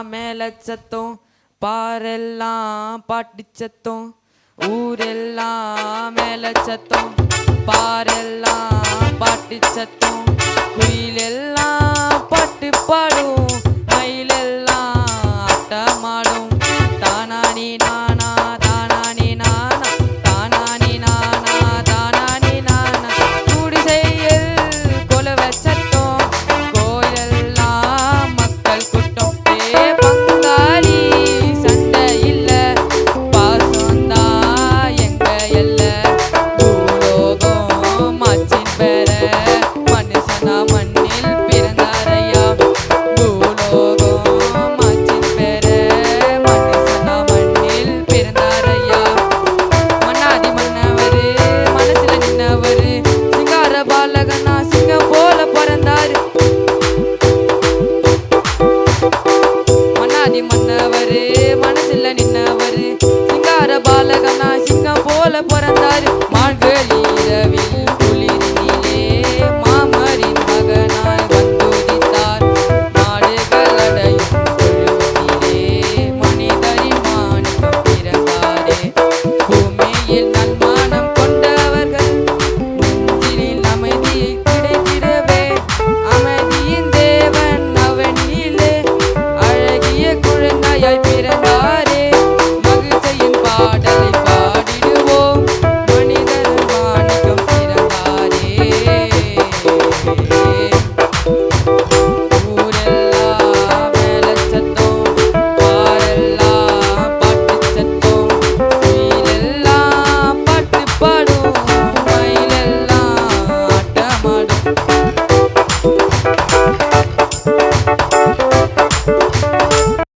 மேல சத்தம், பாரெல்லாம் பாட்டு சத்தம், ஊரெல்லாம் மேல சத்தம், பாரெல்லாம் பாட்டு சத்தம், குயிலெல்லாம் பாட்டு பாடும், மயிலெல்லாம் ஆட்டமாடும். தானானி நானா தானானி நானா தானானி நானா தானானி நானா, குடிசையில் கொலுவ சத்தம், கோயிலெல்லாம் மக்கள் கூட்டம். பங்காளி சண்டை இல்ல, பாசந்தா எங்க எல்ல, பூலோகம் மாச்சின் பெற மனுஷனா மண்ணில் பிறந்தாரையா, பூலோகம் மாச்சின் பெற மனுஷனா மண்ணில் பிறந்தாரையா. மன்னாதி மன்னவரு மனசுல நின்னவரு, சிங்கார பாலகனா சிங்கம் போல பிறந்தாரு. மன்னாதி மன்னவரு மனசுல நின்னவரு, சிங்கார பாலகனா சிங்கம் போல பிறந்தாரு. மார்கழி இரவில் குளிரினிலே மாமரின் மகனாய் வந்துதித்தார், மாடுகள் அடையும் தொழுவத்திலே மனிதரின் மாணிக்கம் பிறந்தாரே. பூமியில் நன்மானம் கொண்டவர்கள் நெஞ்சினில் அமைதி கிடைத்திடவே, அமைதியின் தேவன் அவனிலே அழகிய குழந்தையாய் பிறந்தாரே. மகிழ்ச்சியின் பாடலை பாடிடுவோம், மனிதர் மாணிக்கம் பிறந்தாரே. ஊரெல்லாம் மேல சத்தம், பாரெல்லாம் பாட்டு சத்தம், குயிலெல்லாம் பாட்டு பாடும், மயிலெல்லாம் ஆட்டமாடும்.